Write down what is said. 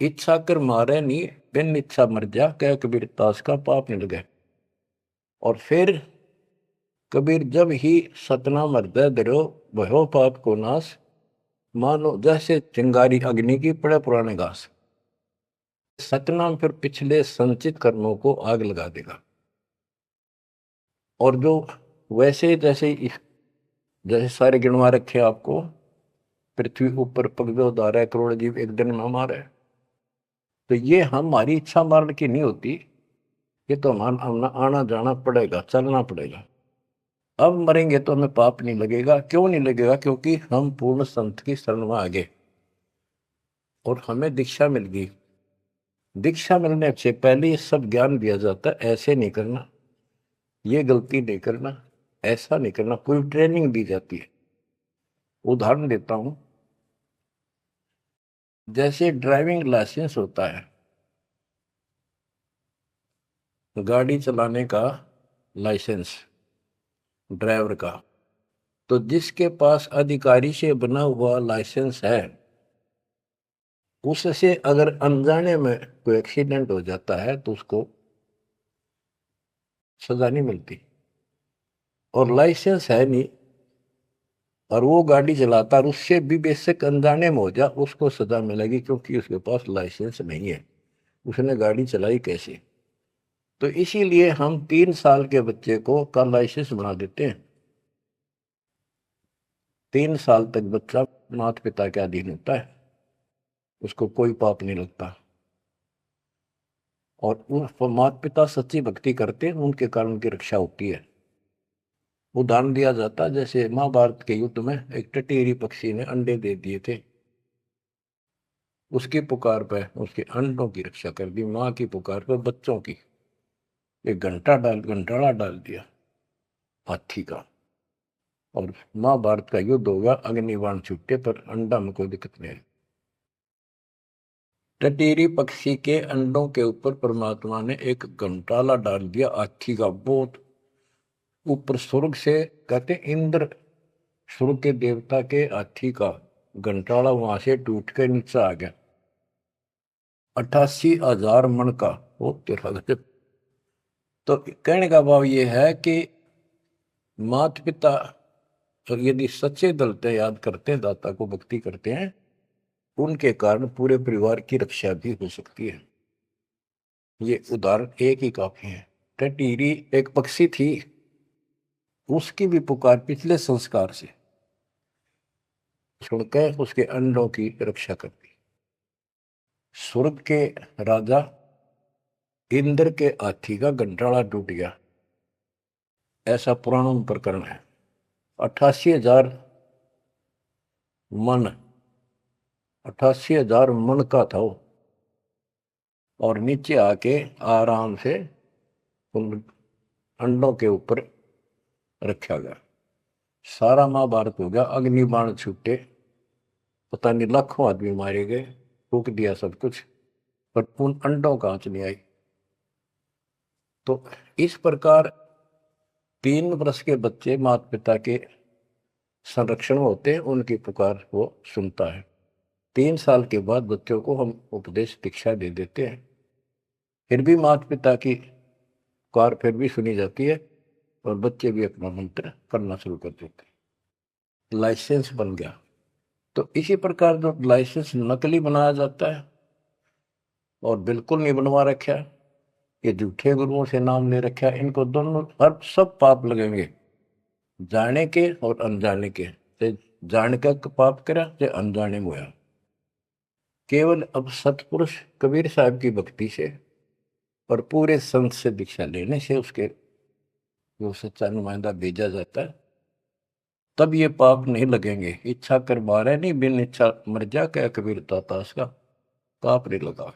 इच्छा कर मारे नी बिन इच्छा मर जा, कह कबीर तास का पाप नहीं लगे। और फिर कबीर जब ही सतनाम हृदय धरो भयो पाप को नाश, मानो जैसे चिंगारी अग्नि की पड़े पुराने घास। सतनाम फिर पिछले संचित कर्मों को आग लगा देगा। और जो वैसे जैसे जैसे सारे गिनवा रखे आपको, पृथ्वी ऊपर पगदो धारा करोड़ जीव एक दिन में हमारे, तो ये हमारी इच्छा मारने की नहीं होती, ये तो हमारा आना जाना पड़ेगा, चलना पड़ेगा। अब मरेंगे तो हमें पाप नहीं लगेगा। क्यों नहीं लगेगा? क्योंकि हम पूर्ण संत की शरण में आ गए और हमें दीक्षा मिल गई। दीक्षा मिलने से पहले ये सब ज्ञान दिया जाता है, ऐसे नहीं करना, ये गलती नहीं करना, ऐसा नहीं करना, पूरी ट्रेनिंग दी जाती है। उदाहरण देता हूं, जैसे ड्राइविंग लाइसेंस होता है, गाड़ी चलाने का लाइसेंस ड्राइवर का, तो जिसके पास अधिकारी से बना हुआ लाइसेंस है, उससे अगर अनजाने में कोई एक्सीडेंट हो जाता है तो उसको सजा नहीं मिलती। और लाइसेंस है नहीं और वो गाड़ी चलाता और उससे भी बेशक अनजाने में हो जा, उसको सजा मिलेगी, क्योंकि उसके पास लाइसेंस नहीं है, उसने गाड़ी चलाई कैसे। तो इसीलिए हम 3 साल के बच्चे को का लाइसेंस बना देते हैं। 3 साल तक बच्चा माता पिता के अधीन होता है, उसको कोई पाप नहीं लगता। और उन माता पिता सच्ची भक्ति करते हैं, उनके कारण उनकी रक्षा होती है। उदाहरण दिया जाता, जैसे महाभारत के युद्ध में एक टटीरी पक्षी ने अंडे दे दिए थे, उसकी पुकार पर उसके अंडों की रक्षा कर दी, माँ की पुकार पर बच्चों की। एक घंटाड़ा डाल दिया हाथी का, और महाभारत का युद्ध होगा, अग्निबाण छूटे पर अंडा में कोई दिक्कत नहीं। टटीरी पक्षी के अंडों के ऊपर परमात्मा ने एक घंटाला डाल दिया हाथी का, बहुत ऊपर स्वर्ग से, कहते इंद्र स्वर्ग के देवता के हाथी का घंटाला वहां से टूट के नीचे आ गया, 88,000 मन का। वो तेरा गजब। तो कहने का भाव ये है कि माता पिता और यदि सच्चे दिल से याद करते हैं, दाता को भक्ति करते हैं, उनके कारण पूरे परिवार की रक्षा भी हो सकती है। ये उदाहरण एक ही काफी है। टटीरी एक पक्षी थी, उसकी भी पुकार पिछले संस्कार से सुनकर उसके अंडों की रक्षा कर दी। स्वर्ग के राजा इंद्र के हाथी का घंटाड़ा टूट गया, ऐसा पुराणों में प्रकरण है। 88,000 मन, 88,000 मन का था वो, और नीचे आके आराम से उन अंडों के ऊपर रखा गया। सारा महाभारत हो गया, अग्निबाण छूटे, पता नहीं लाखों आदमी मारे गए, फूक दिया सब कुछ, पर उन अंडों का आंच नहीं आई। तो इस प्रकार 3 वर्ष के बच्चे माता पिता के संरक्षण होते हैं, उनकी पुकार वो सुनता है। 3 साल के बाद बच्चों को हम उपदेश दीक्षा दे देते हैं, फिर भी माता पिता की पुकार फिर भी सुनी जाती है और बच्चे भी अपना मंत्र करना शुरू कर देते हैं। लाइसेंस बन गया। तो इसी प्रकार जो लाइसेंस नकली बनाया जाता है और बिल्कुल नहीं बनवा रखा, ये झूठे गुरुओं से नाम ले रखा, इनको दोनों हर सब पाप लगेंगे, जाने के और अनजाने के। जान का पाप करा चाहे अनजाने में हुआ। केवल अब सतपुरुष कबीर साहब की भक्ति से और पूरे संत से दीक्षा लेने से उसके जो सच्चा नुमाइंदा भेजा जाता है, तब ये पाप नहीं लगेंगे। इच्छा कर मारे नहीं बिन इच्छा मर जा, क्या कबीर दाता उसका पाप नहीं लगा।